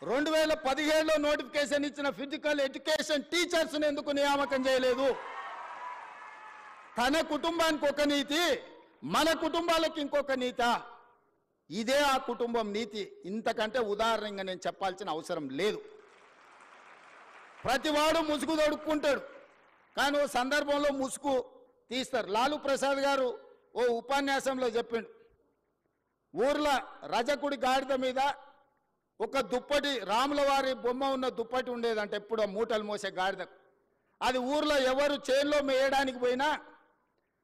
2017లో notification ఇచ్చిన physical education టీచర్స్ని ఎందుకు నియామకం చేయలేదు? తన కుటుంబానికి ఒక నీతి, మన కుటుంబాలకు ఇంకొక నీత. ఇదే ఆ కుటుంబం నీతి. ఇంతకంటే ఉదాహరణగా నేను చెప్పాల్సిన అవసరం లేదు. ప్రతివాడు ముసుగు తొడుక్కుంటాడు, కానీ ఓ సందర్భంలో ముసుగు తీస్తారు. లాలూ ప్రసాద్ గారు ఓ ఉపన్యాసంలో చెప్పిండు, ఊర్లో రజకుడి గాడిద మీద ఒక దుప్పటి, రాముల వారి బొమ్మ ఉన్న దుప్పటి ఉండేదంటే ఎప్పుడో మూటలు మోసే గాడిద. అది ఊర్లో ఎవరు చేనులో మేయడానికి పోయినా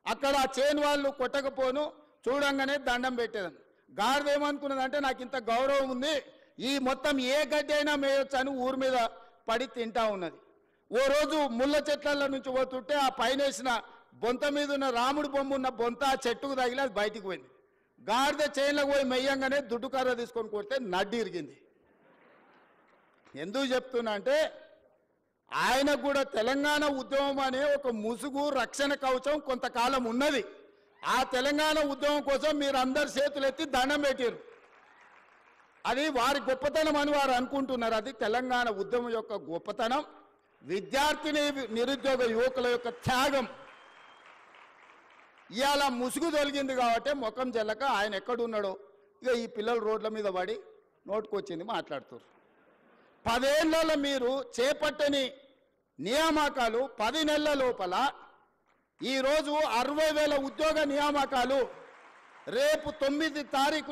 అక్కడ ఆ చేను వాళ్ళు కొట్టకపోను చూడంగానే దండం పెట్టేదని. గాడిద ఏమనుకున్నదంటే నాకు ఇంత గౌరవం ఉంది, ఈ మొత్తం ఏ గడ్డి అయినా మేయొచ్చు అని ఊరి మీద పడి తింటా ఉన్నది. ఓ రోజు ముళ్ళ చెట్ల నుంచి పోతుంటే ఆ పైన వేసిన బొంత మీద ఉన్న రాముడి బొమ్మ ఉన్న బొంత ఆ చెట్టుకు తగిలి అది బయటికి పోయింది. గాడిద చేనులకు పోయి మెయ్యంగానే దుడ్డు కర్ర తీసుకొని కొడితే నడ్డి ఇరిగింది. ఎందుకు చెప్తున్నా అంటే ఆయనకు కూడా తెలంగాణ ఉద్యమం అనే ఒక ముసుగు, రక్షణ కవచం కొంతకాలం ఉన్నది. ఆ తెలంగాణ ఉద్యమం కోసం మీరు అందరు చేతులు ఎత్తి దండం పెట్టారు. అది వారి గొప్పతనం అని వారు అనుకుంటున్నారు. అది తెలంగాణ ఉద్యమం యొక్క గొప్పతనం, విద్యార్థిని నిరుద్యోగ యువకుల యొక్క త్యాగం. ఇవాళ ముసుగు తొలగింది కాబట్టి ముఖం జల్లక ఆయన ఎక్కడున్నాడో ఇక ఈ పిల్లలు రోడ్ల మీద పడి నోటుకొచ్చింది మాట్లాడుతారు. 10 ఏళ్లలో మీరు చేపట్టని నియామకాలు 10 నెలల లోపల ఈరోజు 60,000 ఉద్యోగ నియామకాలు. రేపు 9 తారీఖు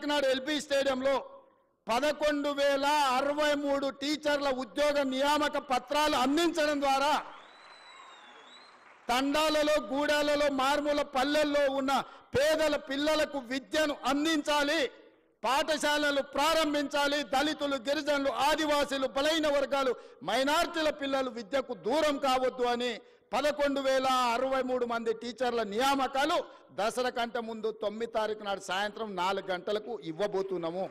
నాడు ఎల్బీ స్టేడియంలో 11,063 టీచర్ల ఉద్యోగ నియామక పత్రాలు అందించడం ద్వారా తండాలలో, గూడాలలో, మారుమూల పల్లెల్లో ఉన్న పేదల పిల్లలకు విద్యను అందించాలి, పాఠశాలలు ప్రారంభించాలి. దళితులు, గిరిజనులు, ఆదివాసీలు, బలైన వర్గాలు, మైనార్టీల పిల్లలు విద్యకు దూరం కావద్దు అని 11,063 మంది టీచర్ల నియామకాలు దసరా కంటే ముందు 9 తారీఖు నాడు సాయంత్రం 4 గంటలకు ఇవ్వబోతున్నాము.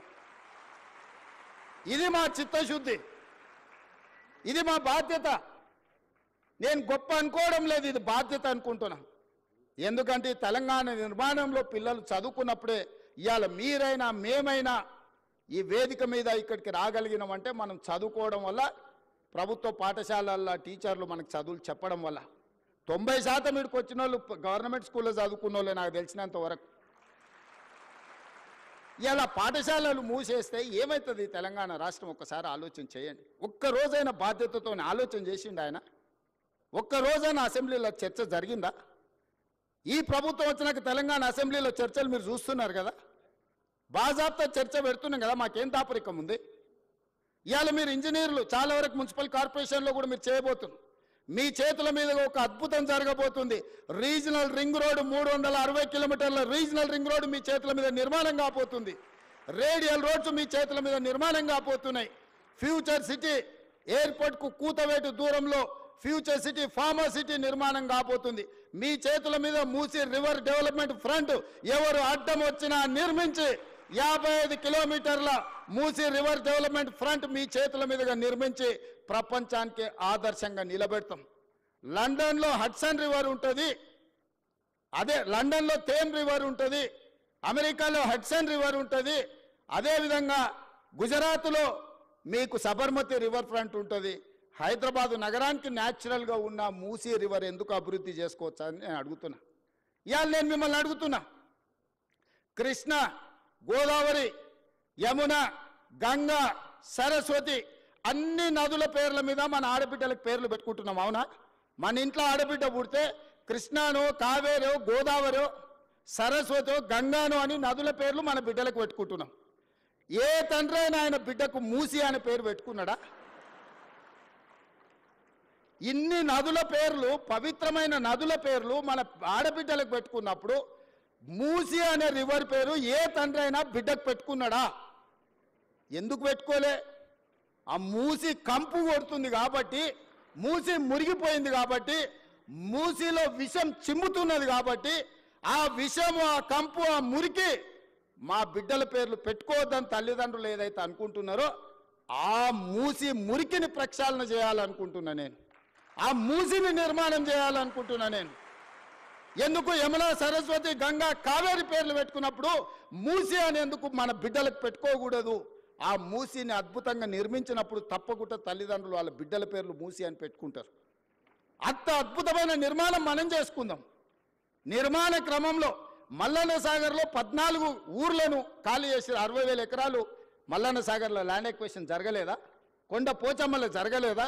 ఇది మా చిత్తశుద్ధి, ఇది మా బాధ్యత. నేను గొప్ప అనుకోవడం లేదు, ఇది బాధ్యత అనుకుంటున్నా. ఎందుకంటే తెలంగాణ నిర్మాణంలో పిల్లలు చదువుకున్నప్పుడే ఇవాళ మీరైనా మేమైనా ఈ వేదిక మీద ఇక్కడికి రాగలిగినామంటే మనం చదువుకోవడం వల్ల, ప్రభుత్వ పాఠశాలల్లో టీచర్లు మనకు చదువులు చెప్పడం వల్ల. 90% ఇక్కడికి వచ్చిన వాళ్ళు గవర్నమెంట్ స్కూల్లో చదువుకున్న వాళ్ళే నాకు తెలిసినంత వరకు. ఇలా పాఠశాలలు మూసేస్తే ఏమవుతుంది తెలంగాణ రాష్ట్రం? ఒక్కసారి ఆలోచన చేయండి. ఒక్కరోజైనా బాధ్యతతో ఆలోచన చేసిండు ఆయన? ఒక్కరోజైనా అసెంబ్లీలో చర్చ జరిగిందా? ఈ ప్రభుత్వం వచ్చినాక తెలంగాణ అసెంబ్లీలో చర్చలు మీరు చూస్తున్నారు కదా, బాజాబ్తా చర్చ పెడుతున్నాం కదా, మాకేం దాపరికం ఉంది? ఇవాళ మీరు ఇంజనీర్లు చాలా వరకు మున్సిపల్ కార్పొరేషన్లో కూడా మీరు చేయబోతున్నారు. మీ చేతుల మీద ఒక అద్భుతం జరగబోతుంది. రీజనల్ రింగ్ రోడ్డు, 360 కిలోమీటర్ల రీజనల్ రింగ్ రోడ్డు మీ చేతుల మీద నిర్మాణం కాబోతుంది. రేడియల్ రోడ్స్ మీ చేతుల మీద నిర్మాణం కాబోతున్నాయి. ఫ్యూచర్ సిటీ ఎయిర్పోర్ట్కు కూతవేటు దూరంలో ఫ్యూచర్ సిటీ, ఫార్మా సిటీ నిర్మాణం కాబోతుంది. మీ చేతుల మీద మూసీ రివర్ డెవలప్మెంట్ ఫ్రంట్ ఎవరు అడ్డం వచ్చినా నిర్మించి 55 కిలోమీటర్ల మూసీ రివర్ డెవలప్మెంట్ ఫ్రంట్ మీ చేతుల మీదుగా నిర్మించి ప్రపంచానికి ఆదర్శంగా నిలబెడతాం. లండన్లో హడ్సన్ రివర్ ఉంటుంది, అదే లండన్లో థేమ్ రివర్ ఉంటుంది, అమెరికాలో హడ్సన్ రివర్ ఉంటుంది, అదేవిధంగా గుజరాత్లో మీకు సబర్మతి రివర్ ఫ్రంట్ ఉంటుంది. హైదరాబాదు నగరానికి న్యాచురల్గా ఉన్న మూసీ రివర్ ఎందుకు అభివృద్ధి చేసుకోవచ్చా అని నేను అడుగుతున్నా. ఇవాళ నేను మిమ్మల్ని అడుగుతున్నా, కృష్ణ, గోదావరి, యమున, గంగా, సరస్వతి అన్ని నదుల పేర్ల మీద మన ఆడబిడ్డలకు పేర్లు పెట్టుకుంటున్నాం, అవునా? మన ఇంట్లో ఆడబిడ్డ పుడితే కృష్ణానో, కావేరో, గోదావరో, సరస్వతో, గంగానో అని నదుల పేర్లు మన బిడ్డలకు పెట్టుకుంటున్నాం. ఏ తండ్రి అయినా ఆయన బిడ్డకు మూసి అనే పేరు పెట్టుకున్నాడా? ఇన్ని నదుల పేర్లు, పవిత్రమైన నదుల పేర్లు మన ఆడబిడ్డలకు పెట్టుకున్నప్పుడు మూసి అనే రివర్ పేరు ఏ తండ్రి అయినా బిడ్డకు పెట్టుకున్నాడా? ఎందుకు పెట్టుకోలే? ఆ మూసి కంపు కొడుతుంది కాబట్టి, మూసి మురిగిపోయింది కాబట్టి, మూసిలో విషం చిమ్ముతున్నది కాబట్టి, ఆ విషము, ఆ కంపు, ఆ మురికి మా బిడ్డల పేర్లు పెట్టుకోవద్దని తల్లిదండ్రులు ఏదైతే అనుకుంటున్నారో ఆ మూసి మురికిని ప్రక్షాళన చేయాలనుకుంటున్నా నేను. ఆ మూసిని నిర్మాణం చేయాలనుకుంటున్నా నేను. ఎందుకు యమున, సరస్వతి, గంగా, కావేరి పేర్లు పెట్టుకున్నప్పుడు మూసి అని ఎందుకు మన బిడ్డలకు పెట్టుకోకూడదు ఆ మూసిని అద్భుతంగా నిర్మించినప్పుడు తప్పకుండా తల్లిదండ్రులు వాళ్ళ బిడ్డల పేర్లు మూసి అని పెట్టుకుంటారు. అంత అద్భుతమైన నిర్మాణం మనం చేసుకుందాం. నిర్మాణ క్రమంలో మల్లన్న సాగర్లో 14 ఊర్లను ఖాళీ చేసి 60,000 ఎకరాలు మల్లన్న సాగర్లో ల్యాండ్ ఎక్విజిషన్ జరగలేదా? కొండ పోచమ్మలో జరగలేదా?